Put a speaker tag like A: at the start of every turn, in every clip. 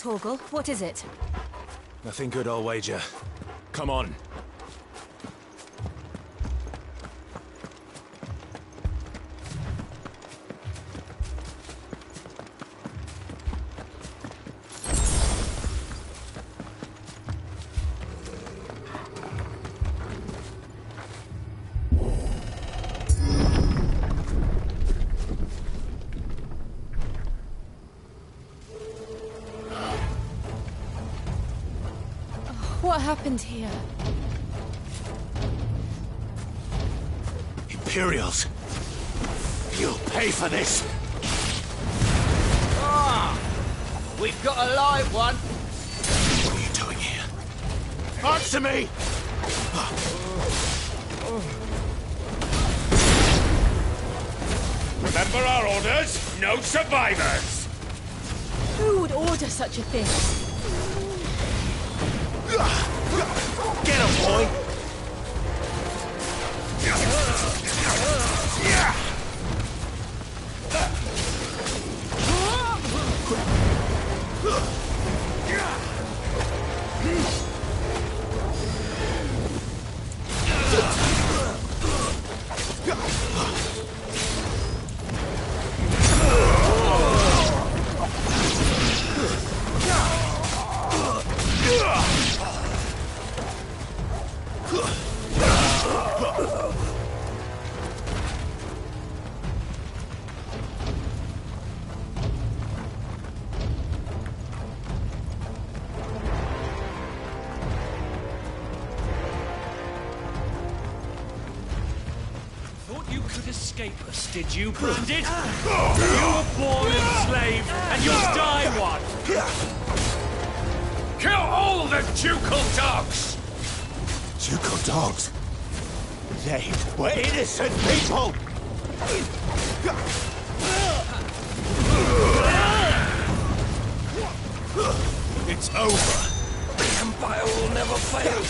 A: Torgal, what is it?
B: Nothing good, I'll wager. Come on.
A: What happened here?
B: Imperials! You'll pay for this!
C: Ah! We've got a live one!
B: What are you doing here? Answer me!
D: Remember our orders? No survivors!
A: Who would order such a thing?
B: Get him, boy!
D: You could escape us, did you, Branded? You were born enslaved, and you'll die one! Kill all the ducal dogs!
B: Ducal dogs? They were innocent people! It's over. The Empire will never fail.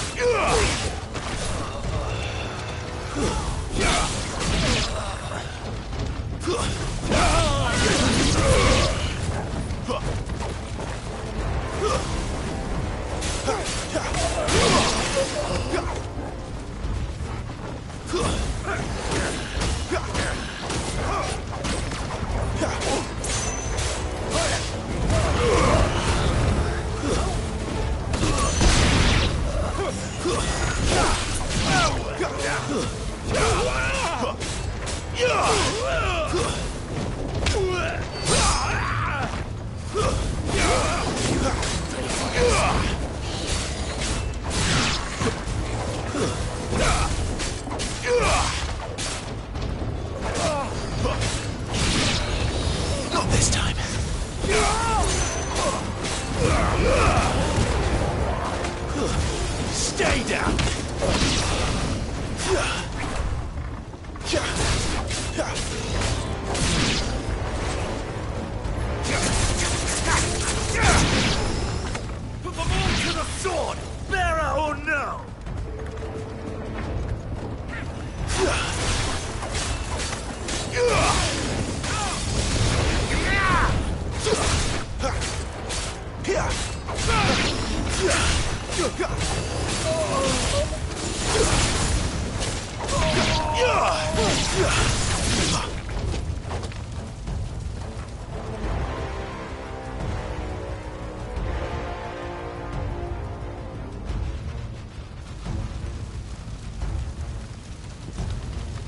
B: Not this time. Stay down.
D: Put them all to the sword, bearer or no!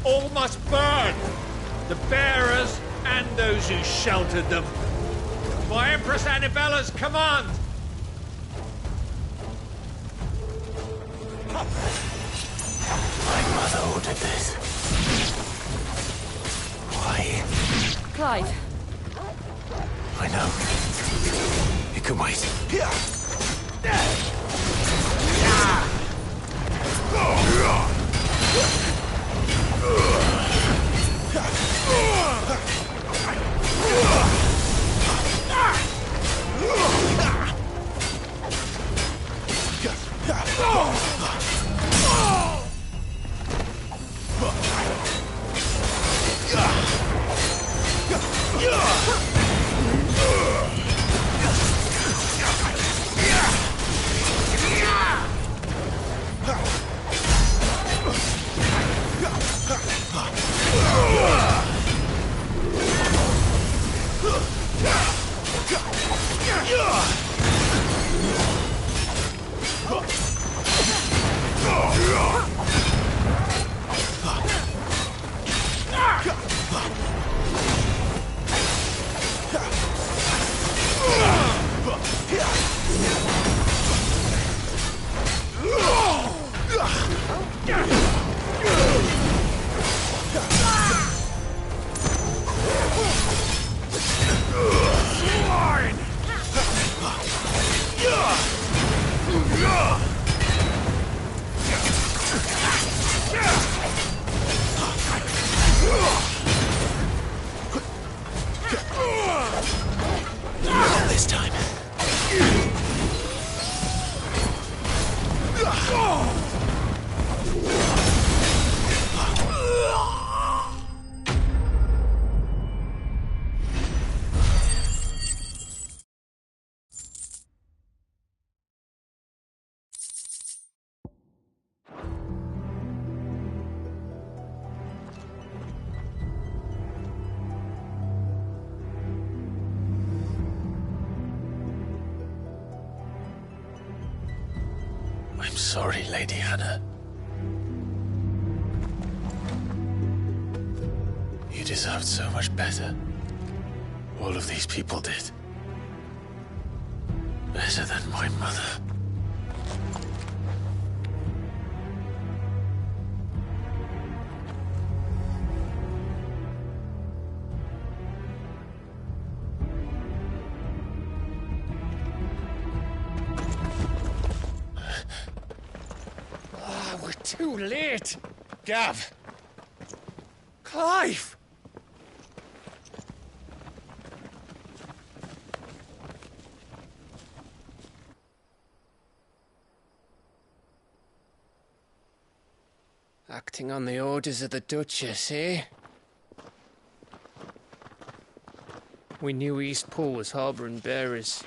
D: All must burn! The bearers and those who sheltered them. By Empress Annibella's command!
B: My mother ordered this. Why?
A: Clive.
B: I know. It can wait. I'm sorry, Lady Hannah. You deserved so much better. All of these people did. Better than my mother.
D: We're too late. Gav. Clive.
C: Acting on the orders of the Duchess, eh? We knew East Pool was harbouring bearers.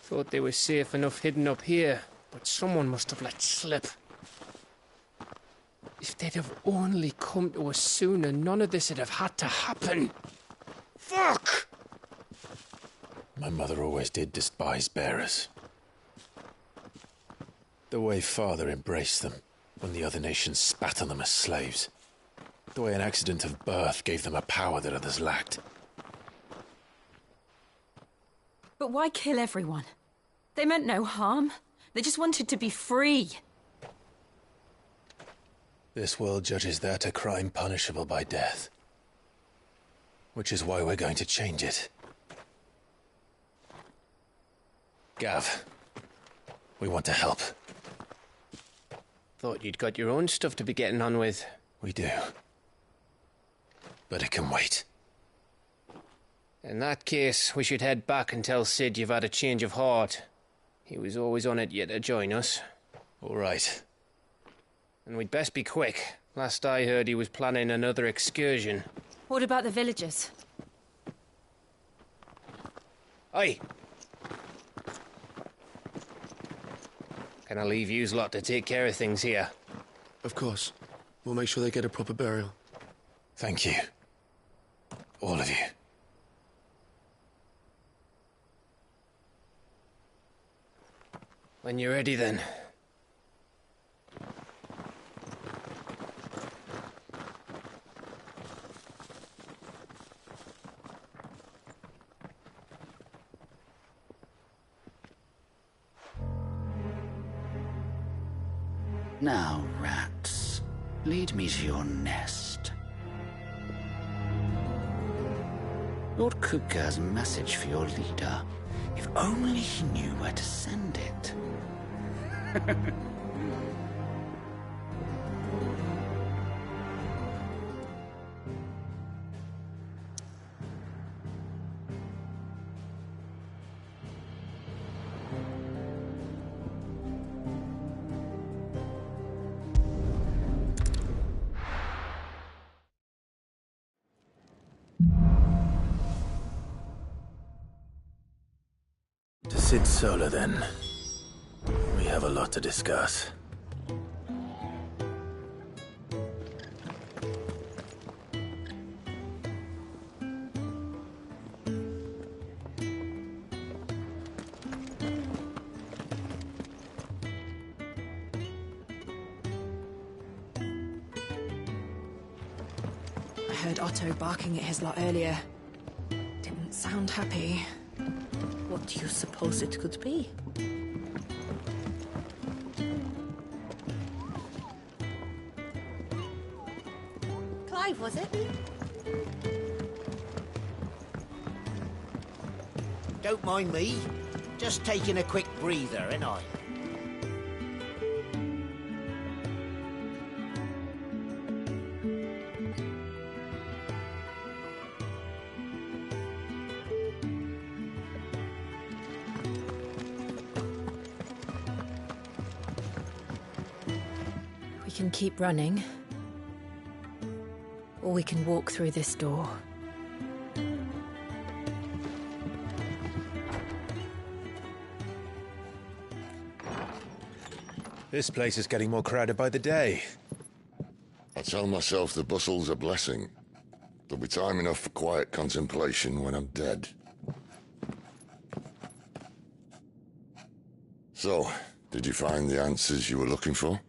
C: Thought they were safe enough hidden up here, but someone must have let slip. If they'd have only come to us sooner, none of this would have had to happen. Fuck!
B: My mother always did despise bearers. The way Father embraced them when the other nations spat on them as slaves. The way an accident of birth gave them a power that others lacked.
A: But why kill everyone? They meant no harm. They just wanted to be free.
B: This world judges that a crime punishable by death. Which is why we're going to change it. Gav, we want to help.
C: Thought you'd got your own stuff to be getting on with.
B: We do. But it can wait.
C: In that case, we should head back and tell Sid you've had a change of heart. He was always on it yet to join us.
B: All right.
C: And we'd best be quick. Last I heard, he was planning another excursion.
A: What about the villagers?
C: Aye. Can I leave yous lot to take care of things here?
E: Of course. We'll make sure they get a proper burial.
B: Thank you. All of you.
C: When you're ready, then.
F: Now, rats, lead me to your nest. Lord Kupka has a message for your leader. If only he knew where to send it.
B: To Sid Solar, then. We have a lot to discuss.
A: I heard Otto barking at his lot earlier. Didn't sound happy.
G: What do you suppose it could be? Clive, was it?
C: Don't mind me. Just taking a quick breather, ain't I?
A: We can keep running. Or we can walk through this door.
B: This place is getting more crowded by the day.
H: I tell myself the bustle's a blessing. There'll be time enough for quiet contemplation when I'm dead. So, Did you find the answers you were looking for?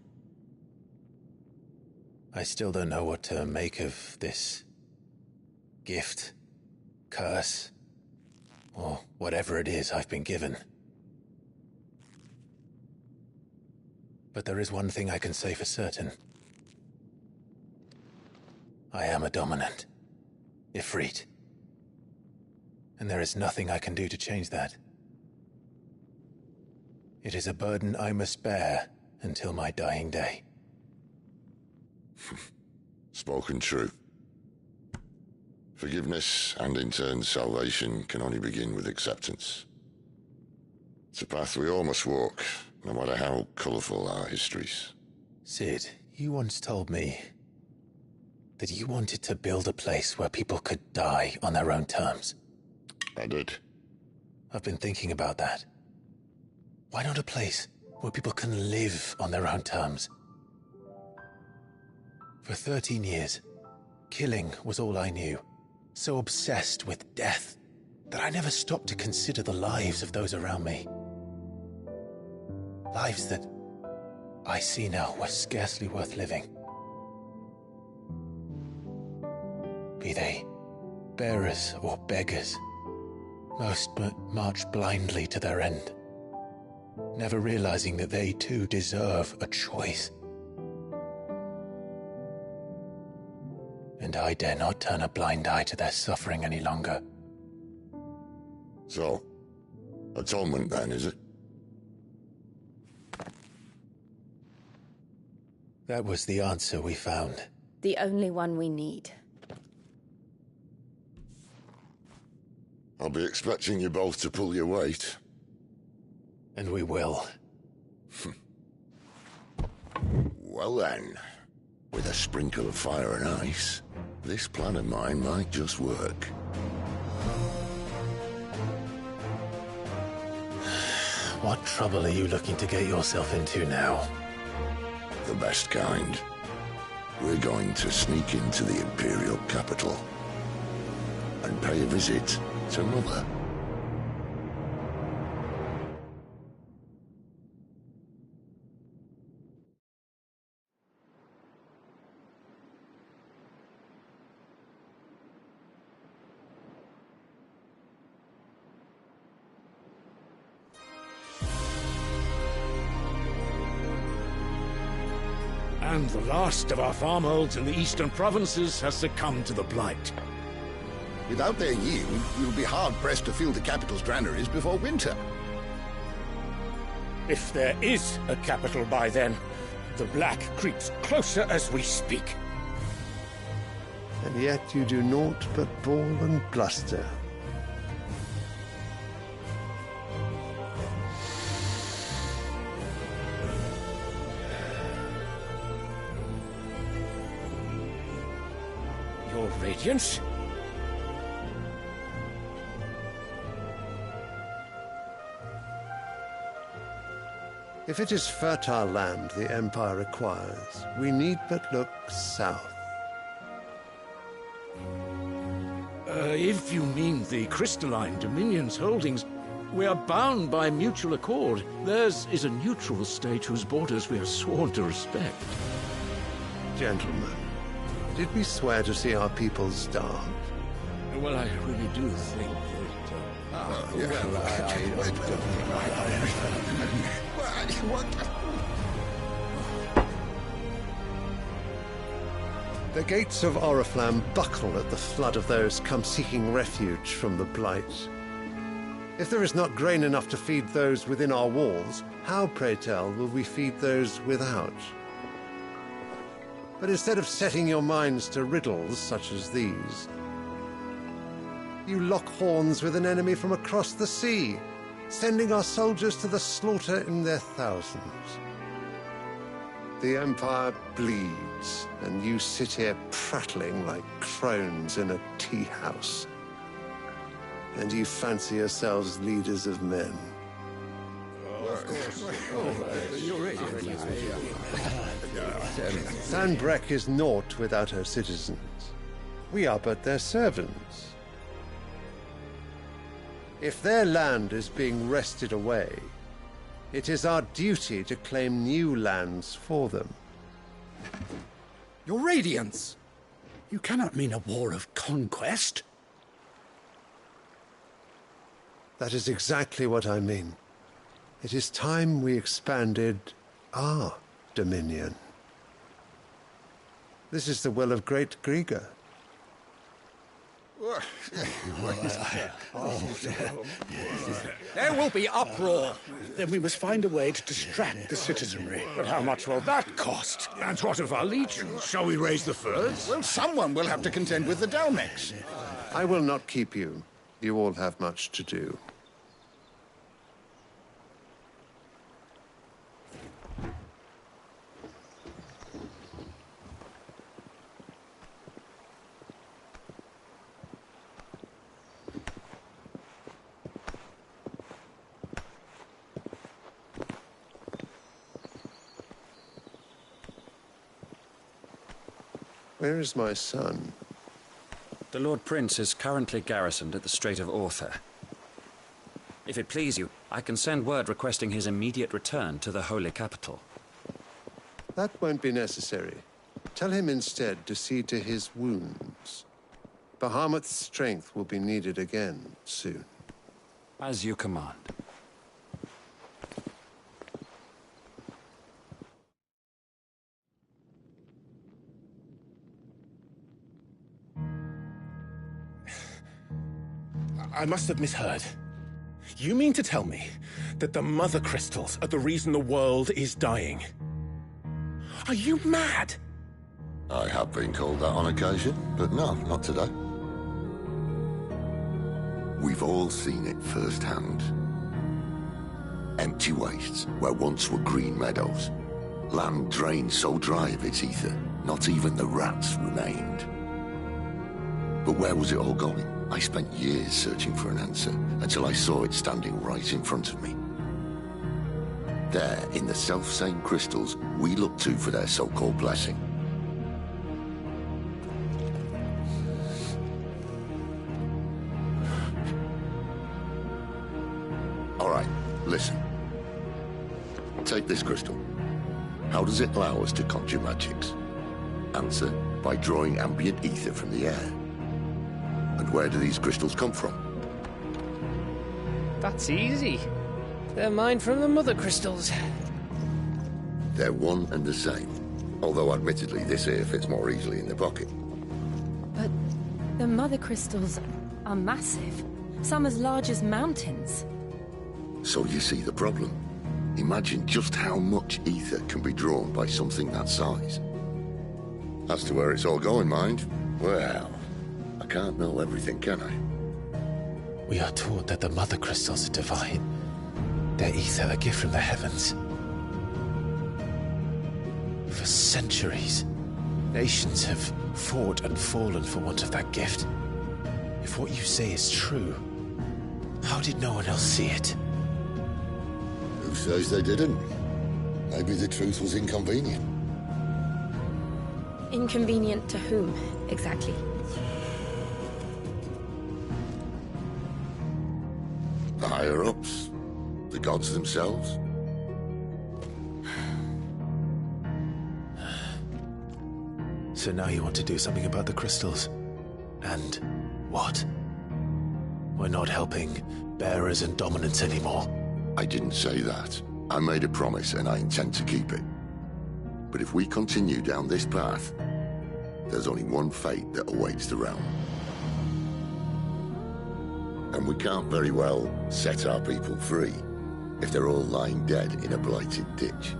B: I still don't know what to make of this gift, curse, or whatever it is I've been given. But there is one thing I can say for certain. I am a dominant, Ifrit. And there is nothing I can do to change that. It is a burden I must bear until my dying day.
H: Spoken true. Forgiveness, and in turn salvation, can only begin with acceptance. It's a path we all must walk, no matter how colourful our histories.
B: Sid, you once told me that you wanted to build a place where people could die on their own terms.
H: I did.
B: I've been thinking about that. Why not a place where people can live on their own terms? For 13 years, killing was all I knew. So obsessed with death that I never stopped to consider the lives of those around me. Lives that I see now were scarcely worth living. Be they bearers or beggars, most march blindly to their end, never realizing that they too deserve a choice. And I dare not turn a blind eye to their suffering any longer.
H: So, atonement then, is it?
B: That was the answer we found.
G: The only one we need.
H: I'll be expecting you both to pull your weight.
B: And we will.
H: Well then, with a sprinkle of fire and ice, this plan of mine might just work.
B: What trouble are you looking to get yourself into now?
H: The best kind. We're going to sneak into the Imperial capital and pay a visit to Mother.
D: And the last of our farmholds in the eastern provinces has succumbed to the blight.
I: Without their yield, you'll be hard-pressed to fill the capital's granaries before winter.
D: If there is a capital by then, the black creeps closer as we speak.
J: And yet you do naught but bawl and bluster.
D: Your Radiance?
J: If it is fertile land the Empire requires, we need but look south.
D: If you mean the crystalline Dominion's holdings, we are bound by mutual accord. Theirs is a neutral state whose borders we are sworn to respect.
J: Gentlemen, did we swear to see our people starve?
D: Well, I really do think
J: The gates of Oriflamme buckle at the flood of those come seeking refuge from the blight. If there is not grain enough to feed those within our walls, how, pray tell, will we feed those without? But instead of setting your minds to riddles such as these, you lock horns with an enemy from across the sea, sending our soldiers to the slaughter in their thousands. The Empire bleeds, and you sit here prattling like crones in a tea house. And you fancy yourselves leaders of men. Sanbreque is naught without her citizens. We are but their servants. If their land is being wrested away, It is our duty to claim new lands for them.
K: Your Radiance! You cannot mean a war of conquest.
J: That is exactly what I mean. It is time we expanded our dominion. This is the will of great Grieger.
K: There will be uproar. Then we must find a way to distract the citizenry.
L: But how much will that cost? And what of our legions? Shall we raise the furs?
I: Well, someone will have to contend with the Dalmex.
J: I will not keep you. You all have much to do. Where is my son?
M: The Lord Prince is currently garrisoned at the Strait of Author. If it please you, I can send word requesting his immediate return to the Holy Capital.
J: That won't be necessary. Tell him instead to see to his wounds. Bahamut's strength will be needed again soon.
M: As you command.
L: I must have misheard. You mean to tell me that the Mother Crystals are the reason the world is dying? Are you mad?
H: I have been called that on occasion, but no, not today. We've all seen it firsthand. Empty wastes where once were green meadows. Land drained so dry of its ether, not even the rats remained. But where was it all going? I spent years searching for an answer, until I saw it standing right in front of me. There, in the self-same crystals we look to for their so-called blessing. All right, listen. Take this crystal. How does it allow us to conjure magics? Answer, by drawing ambient ether from the air. And where do these crystals come from?
C: That's easy. They're mine from the Mother Crystals.
H: They're one and the same. Although admittedly this here fits more easily in the pocket.
A: But the Mother Crystals are massive. Some as large as mountains.
H: So you see the problem. Imagine just how much ether can be drawn by something that size. As to where it's all going, mind, well, I can't know everything, can I?
B: We are taught that the Mother Crystals are divine. Their ether a gift from the heavens. For centuries, nations have fought and fallen for want of that gift. If what you say is true, how did no one else see it?
H: Who says they didn't? Maybe the truth was inconvenient.
G: Inconvenient to whom, exactly?
H: The higher-ups? The gods themselves?
B: So now you want to do something about the crystals? And what? We're not helping bearers and dominants anymore.
H: I didn't say that. I made a promise and I intend to keep it. But if we continue down this path, there's only one fate that awaits the realm. And we can't very well set our people free if they're all lying dead in a blighted ditch.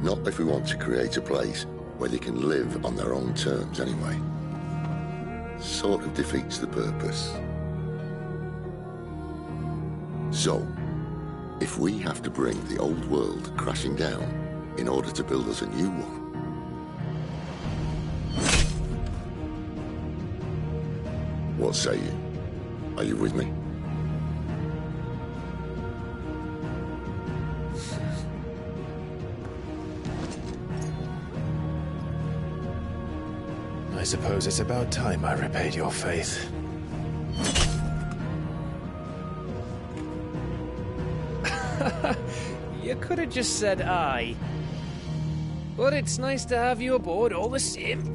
H: Not if we want to create a place where they can live on their own terms anyway. Sort of defeats the purpose. So, if we have to bring the old world crashing down in order to build us a new one, what say you? Are you with me?
B: I suppose it's about time I repaid your faith.
C: You could have just said aye. But it's nice to have you aboard all the same.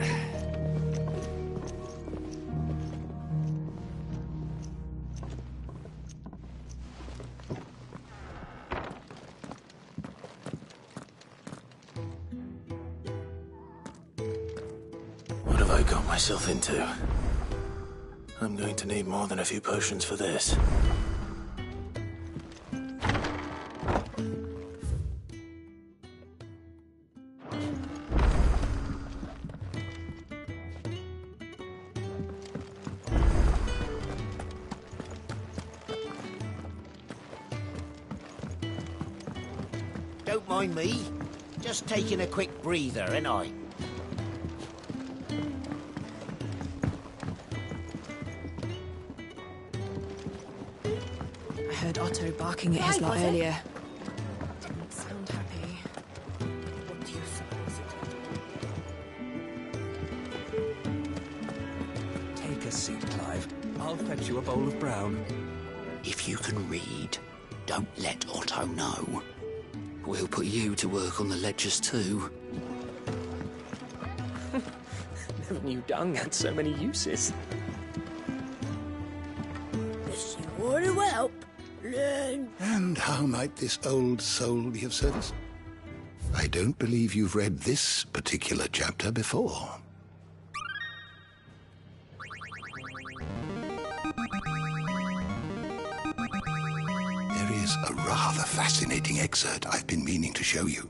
B: What have I got myself into? I'm going to need more than a few potions for this.
N: Don't mind me. Just taking a quick breather, ain't I?
O: I heard Otto barking at his lot earlier. Didn't sound happy.
N: What do you suppose it...
P: Take a seat, Clive. I'll fetch you a bowl of brown.
F: If you can read, don't let Otto know. We'll put you to work on the ledgers too.
C: Never knew dung had so many uses.
Q: If you want to help, learn.
I: And how might this old soul be of service? I don't believe you've read this particular chapter before. There is a rather fascinating excerpt I've been meaning to show you.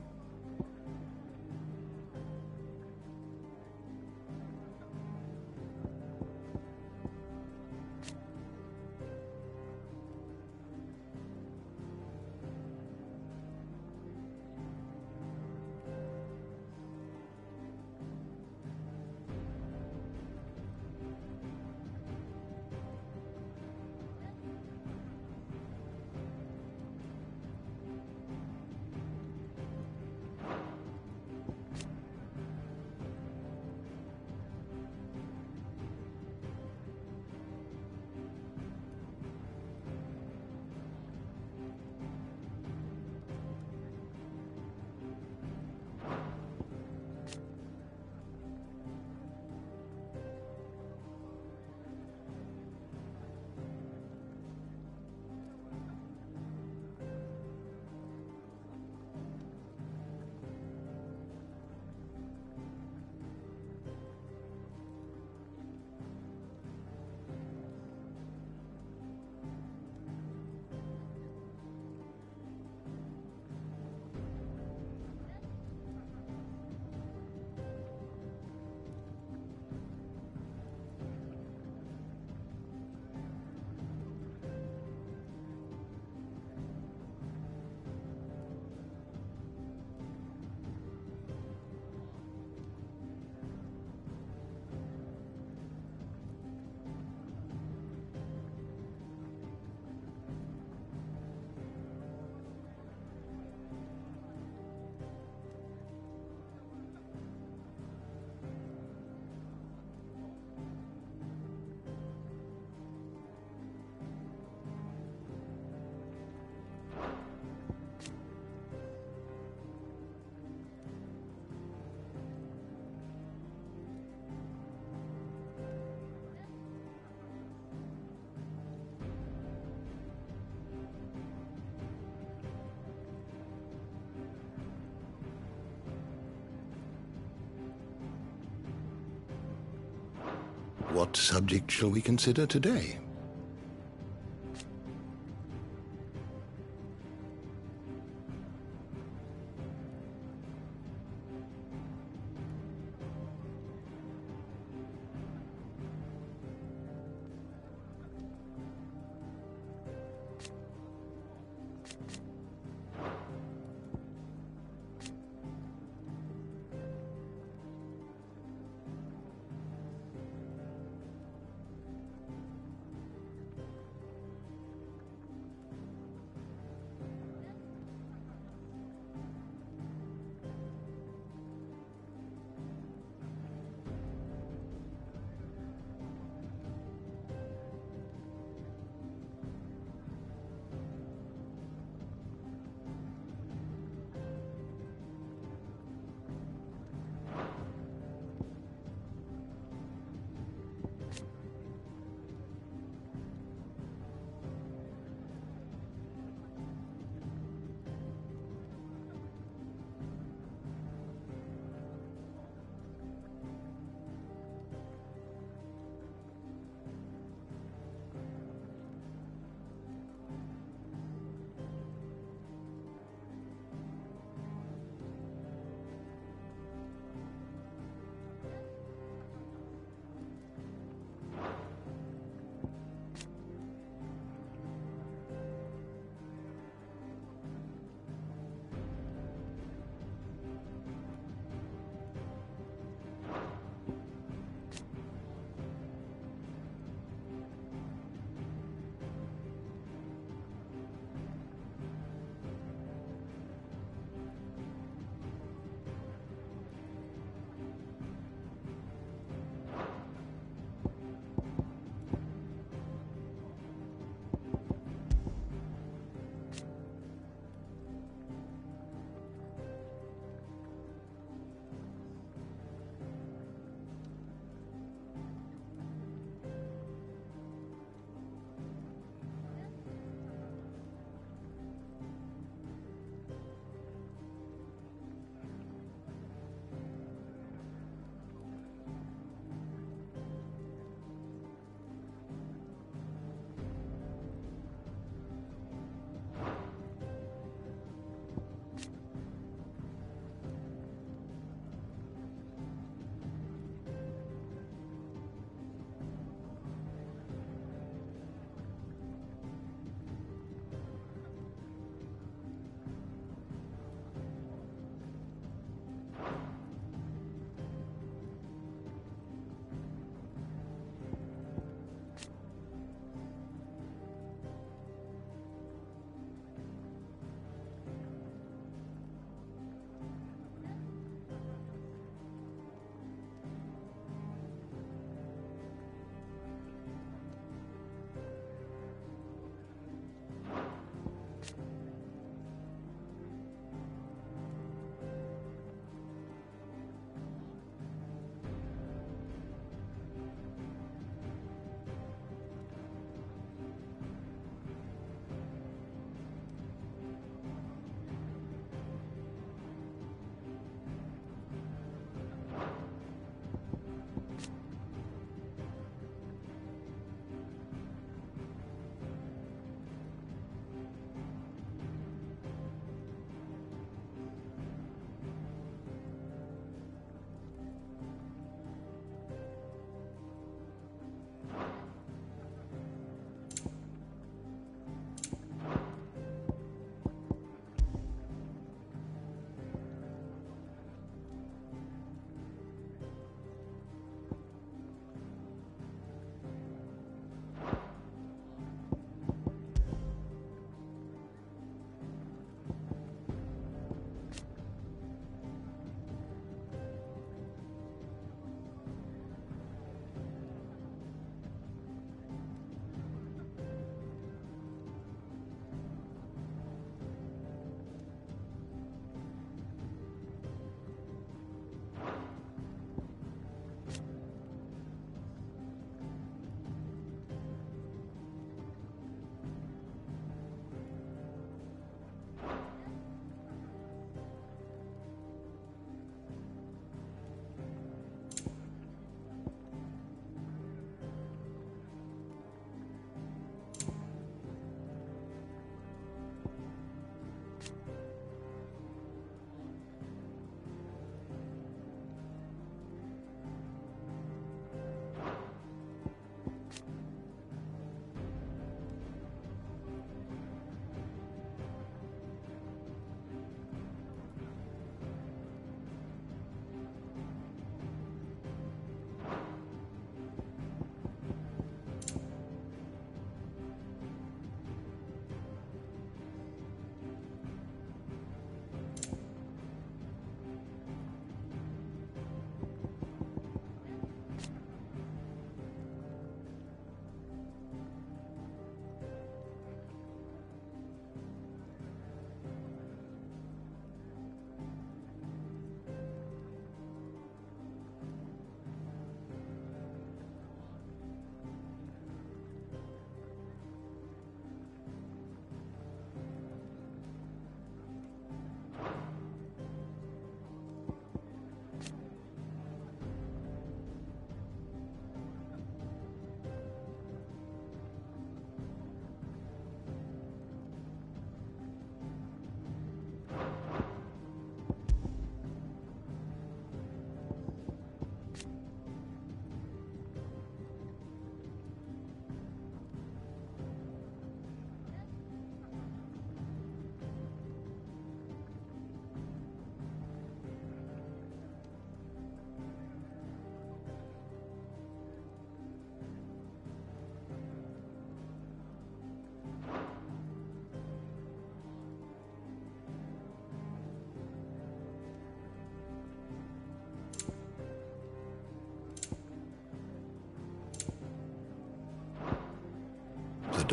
I: What subject shall we consider today?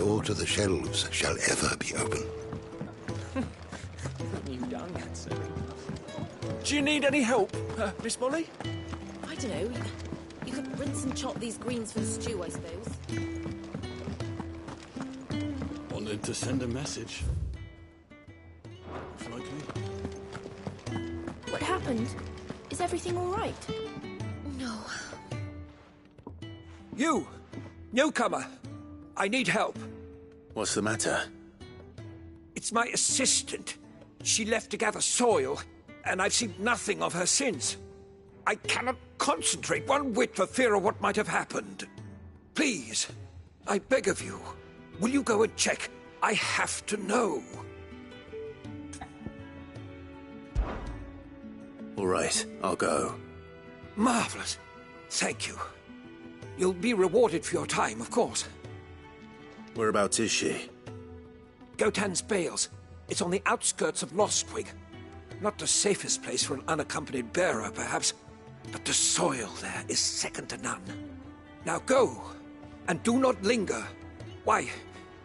I: door to the shelves shall ever be open.
C: You done that, sir?
P: Do you need any help, Miss Molly?
G: I don't know. You could rinse and chop these greens for the stew, I suppose.
K: Wanted to send a message.
Q: What happened? Is everything all right?
G: No.
P: You! Newcomer! I need help.
B: What's the matter?
P: It's my assistant. She left to gather soil, and I've seen nothing of her since. I cannot concentrate one whit for fear of what might have happened. Please, I beg of you, will you go and check? I have to know.
B: All right, I'll go.
P: Marvelous. Thank you. You'll be rewarded for your time, of course.
B: Whereabouts is she?
P: Gotan's Bales. It's on the outskirts of Lostwig. Not the safest place for an unaccompanied bearer, perhaps, but the soil there is second to none. Now go, and do not linger. Why,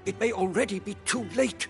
P: it may already be too late.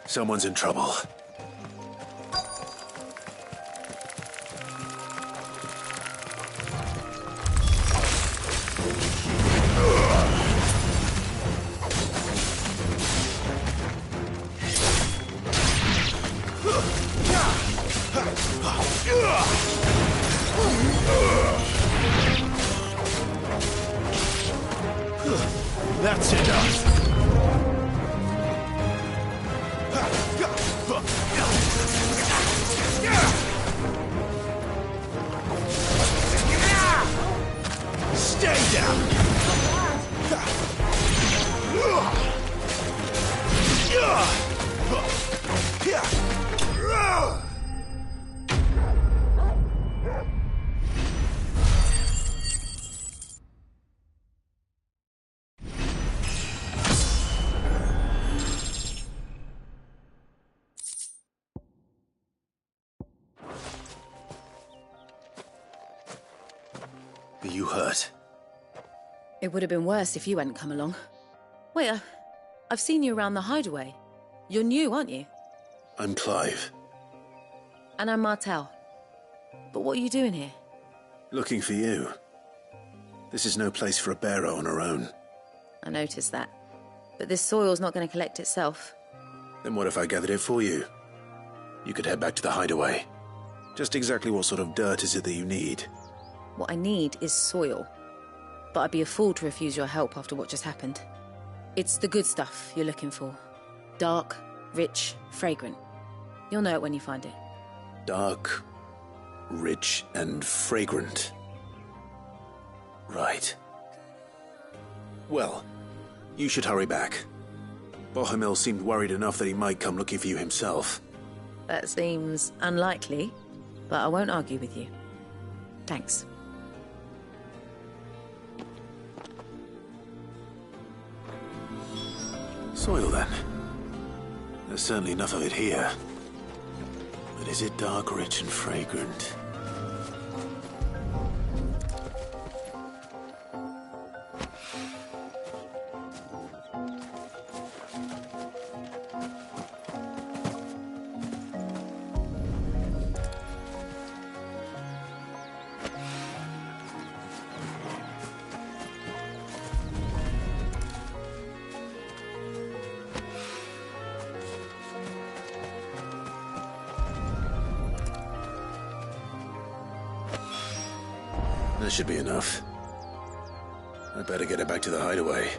B: Someone's in trouble.
L: That's enough. Stay down.
B: Are you hurt?
G: It would have been worse if you hadn't come along. Wait, I've seen you around the hideaway. You're new, aren't you?
B: I'm Clive.
G: And I'm Martel. But what are you doing here?
B: Looking for you. This is no place for a bearer on her own.
G: I noticed that. But this soil's not going to collect itself.
B: Then what if I gathered it for you? You could head back to the hideaway. Just exactly what sort of dirt is it that you need?
G: What I need is soil. But I'd be a fool to refuse your help after what just happened. It's the good stuff you're looking for. Dark, rich, fragrant. You'll know it when you find it.
B: Dark, rich, and fragrant. Right. Well, you should hurry back. Bohemil seemed worried enough that he might come looking for you himself.
G: That seems unlikely, but I won't argue with you. Thanks.
B: Soil, then. There's certainly enough of it here. But is it dark, rich, and fragrant? That should be enough. I better get it back to the hideaway.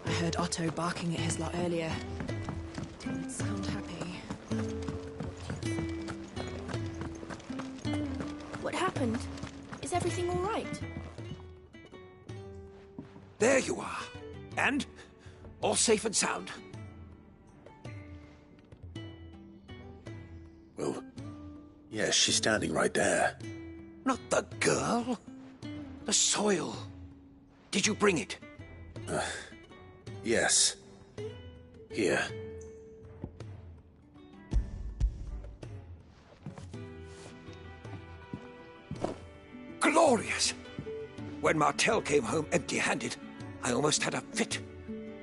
O: I heard Otto barking at his lot earlier. Didn't sound happy.
Q: What happened? Is everything all right?
P: There you are. And all safe and sound.
B: Well, yes, she's standing right there.
P: Not the girl. The soil. Did you bring it?
B: Yes. Here.
P: Glorious! When Martel came home empty-handed, I almost had a fit.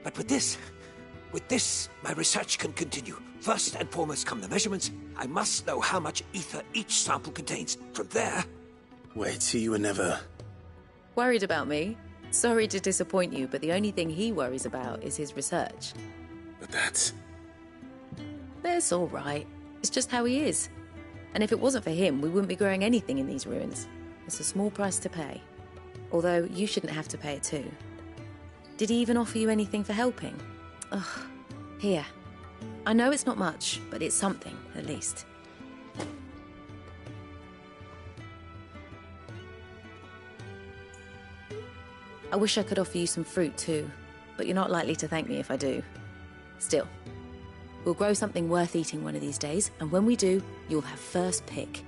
P: But with this, my research can continue. First and foremost come the measurements. I must know how much ether each sample contains. From there...
B: Wait, so you were never...
G: Worried about me? Sorry to disappoint you, but the only thing he worries about is his research.
B: But that's
G: all right. It's just how he is. And if it wasn't for him, we wouldn't be growing anything in these ruins. It's a small price to pay. Although, you shouldn't have to pay it too. Did he even offer you anything for helping? Ugh. Here. I know it's not much, but it's something, at least. I wish I could offer you some fruit too, but you're not likely to thank me if I do. Still, we'll grow something worth eating one of these days, and when we do, you'll have first pick.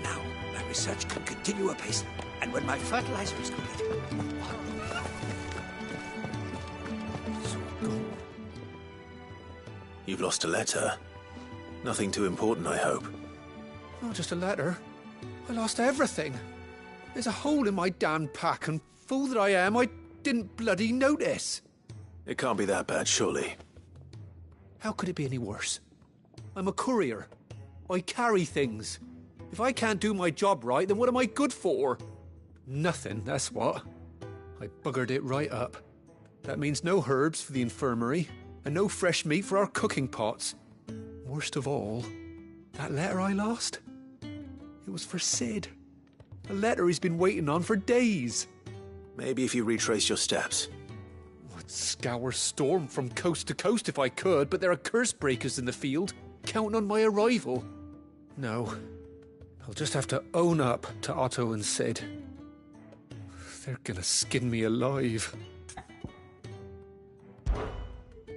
P: Now, my research can continue apace, and when my fertilizer is complete...
B: You've lost a letter. Nothing too important, I hope.
D: Not just a letter. I lost everything. There's a hole in my damn pack, and fool that I am, I didn't bloody notice.
B: It can't be that bad, surely.
D: How could it be any worse? I'm a courier. I carry things. If I can't do my job right, then what am I good for? Nothing, that's what. I buggered it right up. That means no herbs for the infirmary, and no fresh meat for our cooking pots. Worst of all, that letter I lost? It was for Sid. A letter he's been waiting on for days.
B: Maybe if you retrace your steps.
D: I'd scour Storm from coast to coast if I could, but there are curse breakers in the field, counting on my arrival. No, I'll just have to own up to Otto and Sid. They're gonna skin me alive.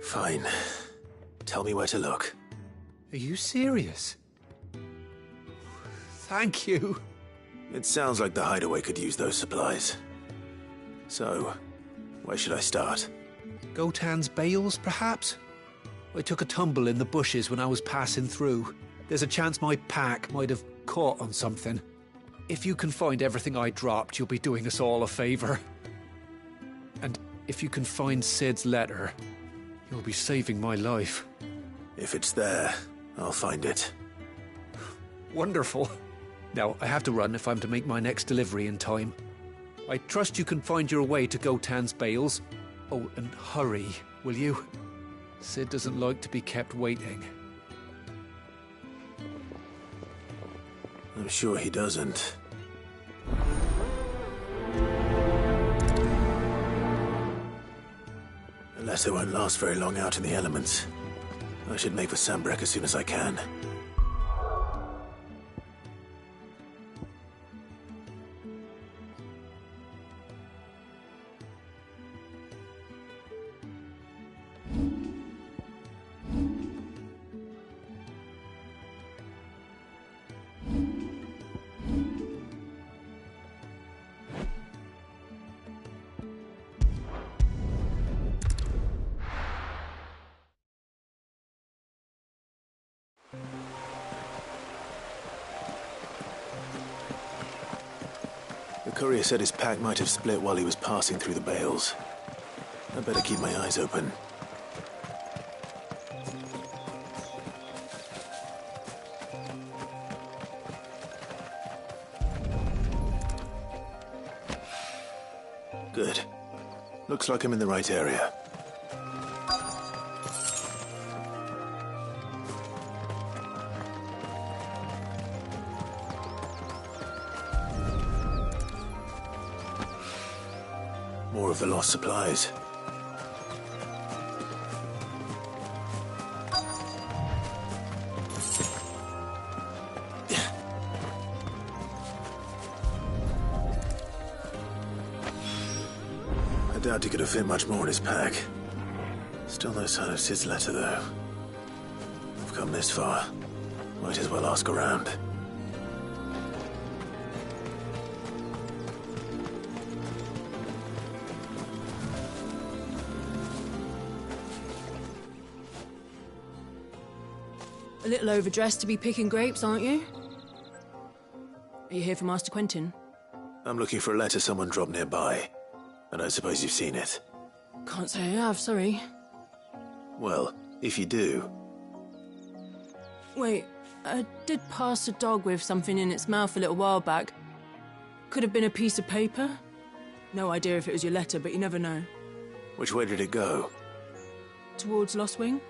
B: Fine. Tell me where to look.
D: Are you serious? Thank you.
B: It sounds like the hideaway could use those supplies. So, where should I start?
D: Gotan's bales, perhaps? I took a tumble in the bushes when I was passing through. There's a chance my pack might have caught on something. If you can find everything I dropped, you'll be doing us all a favor. And if you can find Sid's letter, you'll be saving my life.
B: If it's there, I'll find it.
D: Wonderful. Now, I have to run if I'm to make my next delivery in time. I trust you can find your way to Gotan's bales. Oh, and hurry, will you? Sid doesn't like to be kept waiting.
B: I'm sure he doesn't. The letter won't last very long out in the elements. I should make for Sambrek as soon as I can. The courier said his pack might have split while he was passing through the bales. I better keep my eyes open. Good. Looks like I'm in the right area. More of the lost supplies. I doubt he could have fit much more in his pack. Still no sign of Sid's letter, though. I've come this far. Might as well ask around.
O: A little overdressed to be picking grapes, aren't you? Are you here for Master Quentin?
B: I'm looking for a letter someone dropped nearby. And I suppose you've seen it.
O: Can't say I have, sorry.
B: Well, if you do...
O: Wait, I did pass a dog with something in its mouth a little while back. Could have been a piece of paper. No idea if it was your letter, but you never know.
B: Which way did it go?
O: Towards Lostwing.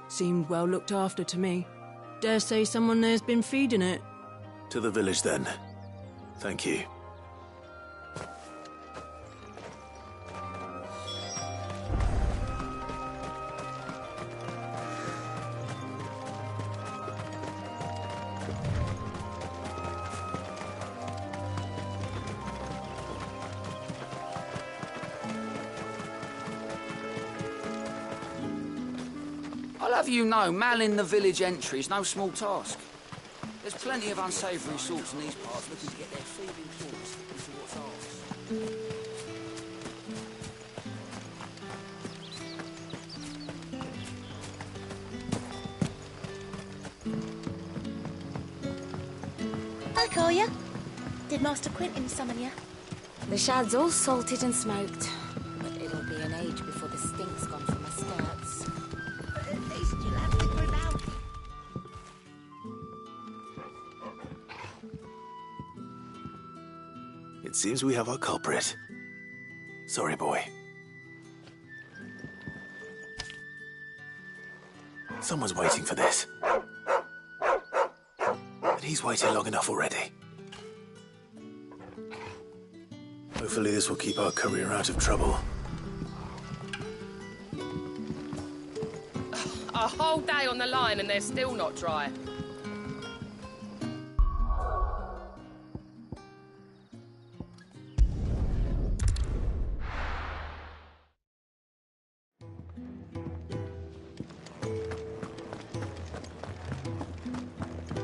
O: Seemed well looked after to me. Dare say someone there's been feeding it.
B: To the village, then. Thank you.
F: I'll have you know, manning the village entry is no small task. There's plenty of unsavoury sorts in these parts looking to get their thieving claws into what's ours.
R: I call ya. Did Master Quentin summon ya?
S: The shad's all salted and smoked, but it'll be an age before the stink's gone from my skirts.
R: But at least you'll have to grim out.
B: It seems we have our culprit. Sorry, boy. Someone's waiting for this. And he's waited long enough already. Hopefully this will keep our courier out of trouble.
T: A whole day on the line and they're still not dry.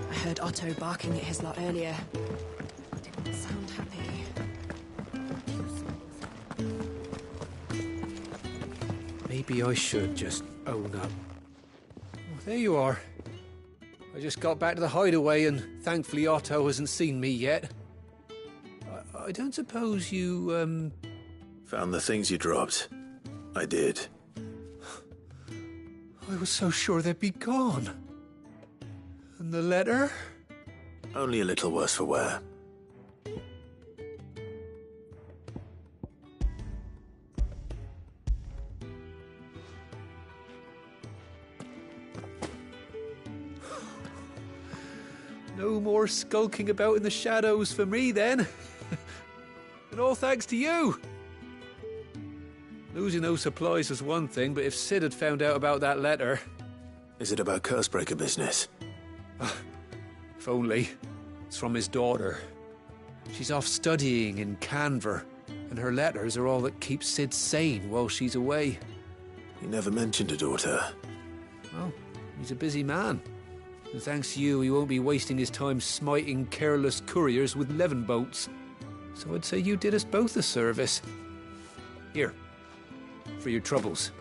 O: I heard Otto barking at his lot earlier. Didn't sound happy.
D: Maybe I should just own up. Oh, there you are. I just got back to the hideaway and thankfully Otto hasn't seen me yet. I don't suppose you,
B: Found the things you dropped. I did.
D: I was so sure they'd be gone. And the letter?
B: Only a little worse for wear.
D: No more skulking about in the shadows for me, then. And all thanks to you. Losing those supplies was one thing, but if Sid had found out about that letter...
B: Is it about Cursebreaker business?
D: If only. It's from his daughter. She's off studying in Canver, and her letters are all that keeps Sid sane while she's away.
B: He never mentioned a daughter.
D: Well, he's a busy man. And thanks to you, he won't be wasting his time smiting careless couriers with levin boats. So I'd say you did us both a service. Here, for your troubles.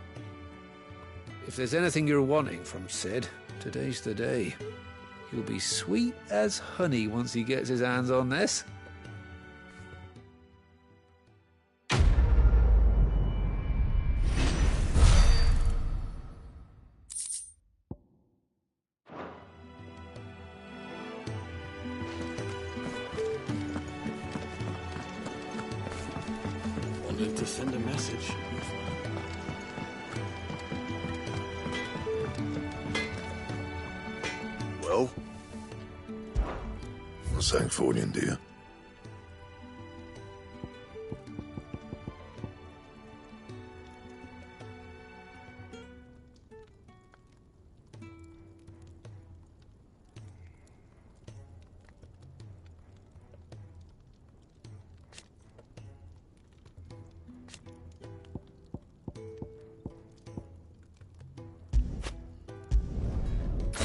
D: If there's anything you're wanting from Sid, today's the day. He'll be sweet as honey once he gets his hands on this.
E: to send a message.
H: Well? What's that for you, dear?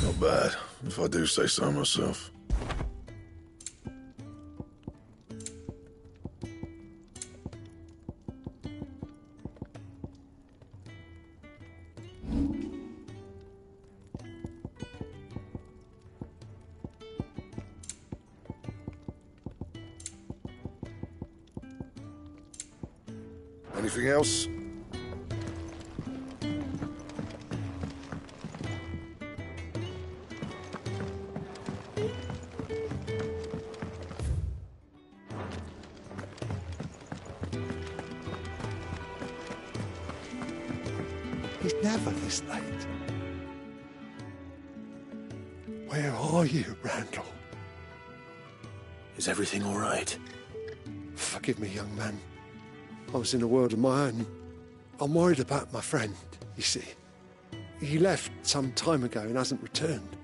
H: Not bad, if I do say so myself. Anything else?
J: He's never this late. Where are you, Randall?
B: Is everything all right?
J: Forgive me, young man. I was in a world of my own. I'm worried about my friend, you see. He left some time ago and hasn't returned.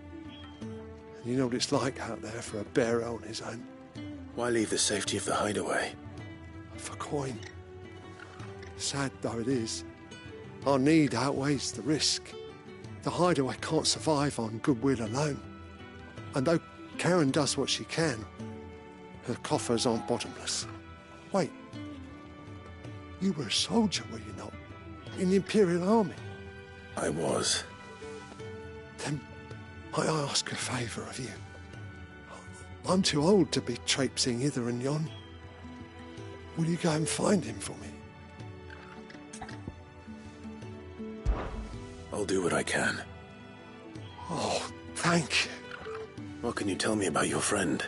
J: And you know what it's like out there for a bearer on his own.
B: Why leave the safety of the hideaway?
J: For coin. Sad though it is, our need outweighs the risk. The hideaway can't survive on goodwill alone. And though Karen does what she can, her coffers aren't bottomless. Wait. You were a soldier, were you not? In the Imperial Army?
B: I was.
J: Then I ask a favour of you. I'm too old to be traipsing hither and yon. Will you go and find him for me?
B: I'll do what I can.
J: Oh, thank you.
B: What can you tell me about your friend?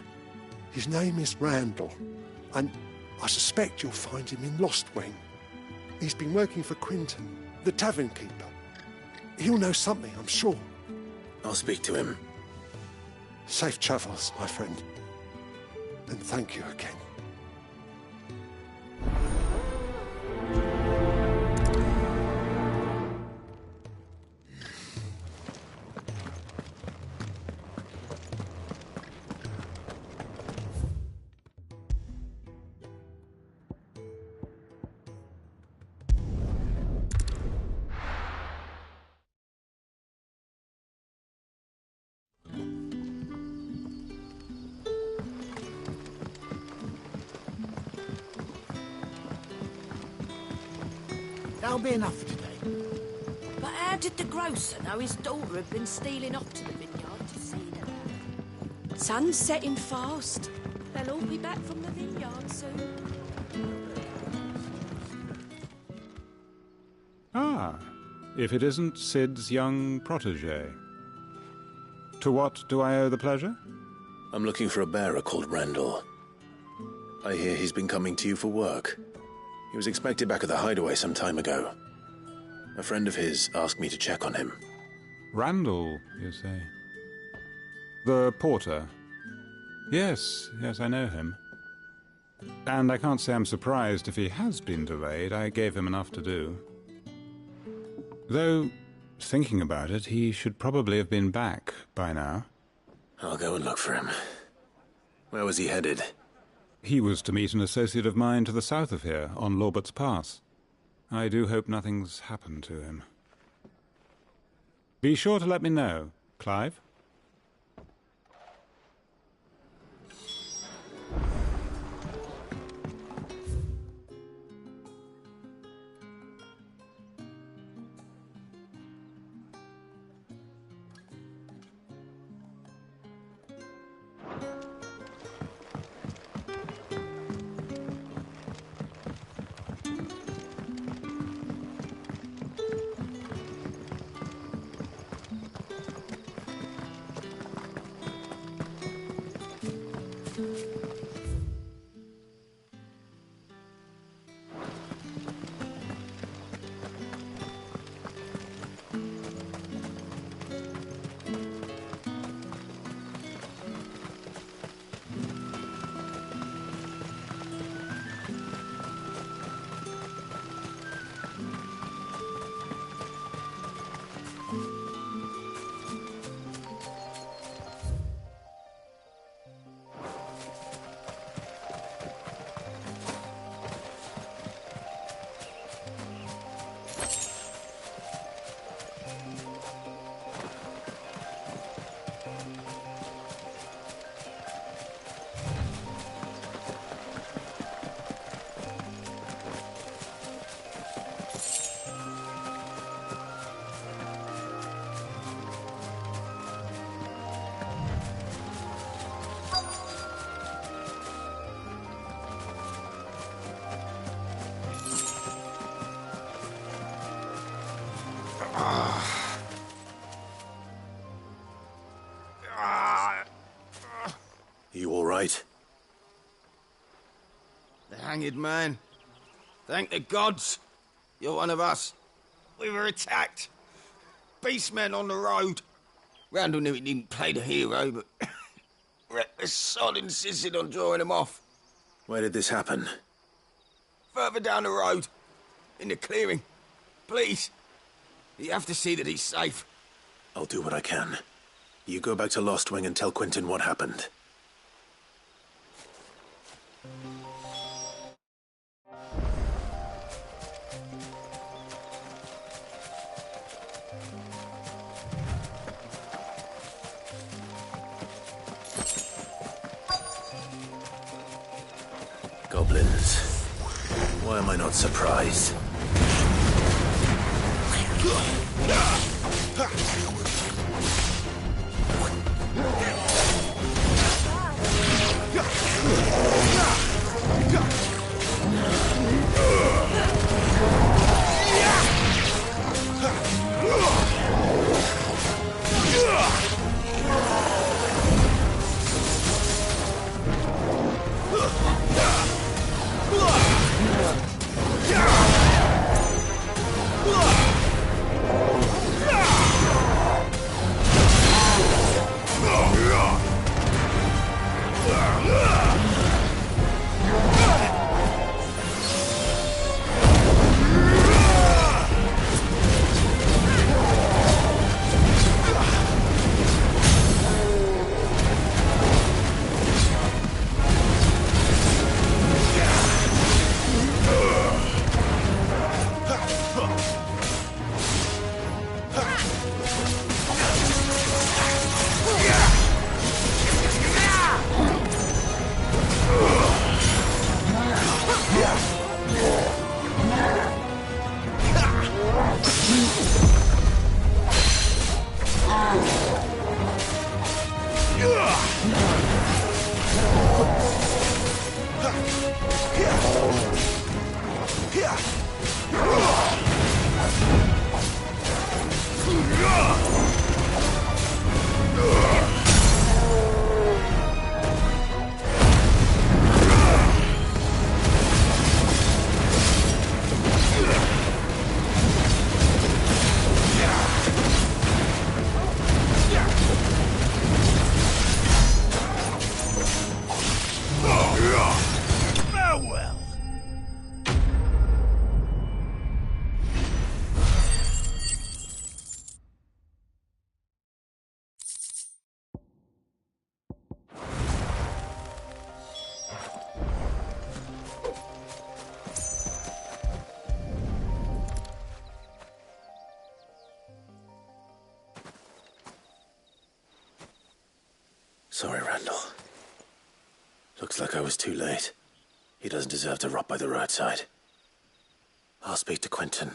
J: His name is Randall, and I suspect you'll find him in Lost Wing. He's been working for Quinton, the tavern keeper. He'll know something, I'm sure.
B: I'll speak to him.
J: Safe travels, my friend. And thank you again.
N: That'll be enough for today.
Q: But how did the grocer know his daughter had been stealing off to the vineyard to see them? Sun's setting fast. They'll all be back from the vineyard soon.
U: Ah, if it isn't Sid's young protege. To what do I owe the pleasure?
B: I'm looking for a bearer called Randall. I hear he's been coming to you for work. He was expected back at the hideaway some time ago. A friend of his asked me to check on him.
U: Randall, you say? The porter? Yes, I know him. And I can't say I'm surprised if he has been delayed. I gave him enough to do. Though, thinking about it, he should probably have been back by now.
B: I'll go and look for him. Where was he headed?
U: He was to meet an associate of mine to the south of here, on Lorbert's Pass. I do hope nothing's happened to him. Be sure to let me know, Clive.
L: You all right?
F: The hanged man. Thank the gods. You're one of us. We were attacked. Beastmen on the road. Randall knew he didn't play the hero, but reckless sod insisted on drawing him off.
L: Where did this happen?
F: Further down the road. In the clearing. Please. You have to see that he's safe.
L: I'll do what I can. You go back to Lost Wing and tell Quentin what happened. Goblins. Why am I not surprised? Sorry, Randall. Looks like I was too late. He doesn't deserve to rot by the roadside. I'll speak to Quentin.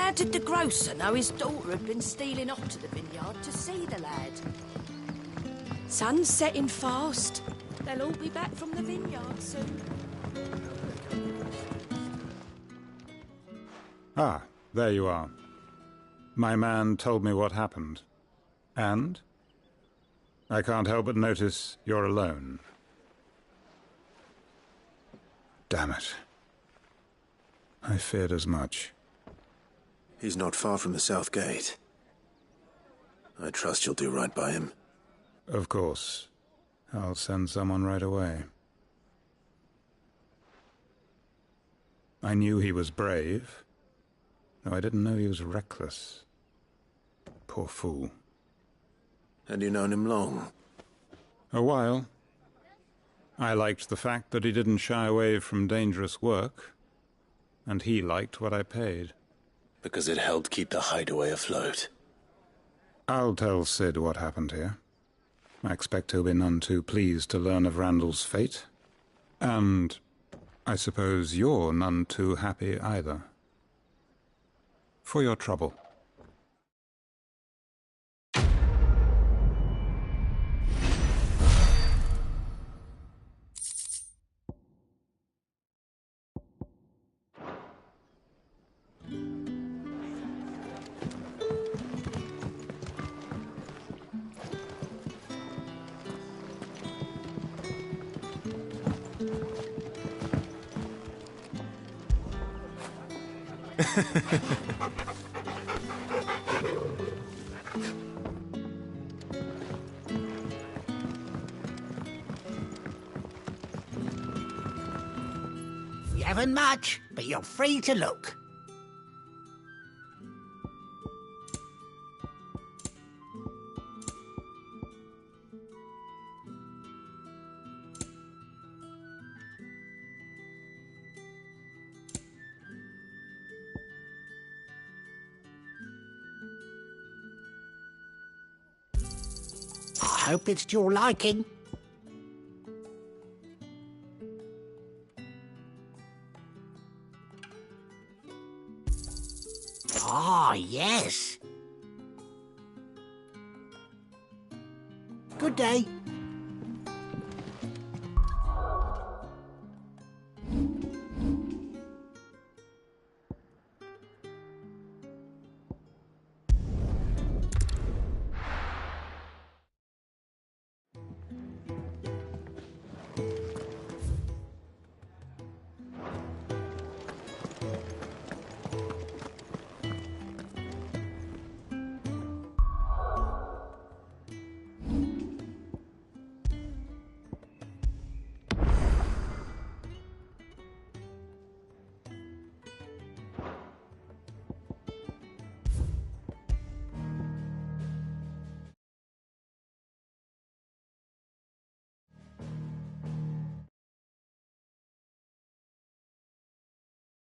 Q: How did the grocer know his daughter had been stealing off to the vineyard to see the lad? Sun's setting fast. They'll all be back from the vineyard soon.
U: Ah, there you are. My man told me what happened. And? I can't help but notice you're alone. Damn it. I feared as much.
E: He's not far from the south gate. I trust you'll do right by him.
U: Of course. I'll send someone right away. I knew he was brave, though I didn't know he was reckless. Poor fool.
E: Had you known him long?
U: A while. I liked the fact that he didn't shy away from dangerous work, and he liked what I paid.
E: Because it helped keep the hideaway afloat.
U: I'll tell Sid what happened here. I expect he'll be none too pleased to learn of Randall's fate. And I suppose you're none too happy either. For your trouble.
N: We haven't much, but you're free to look. I hope it's to your liking. Ah, yes. Good day.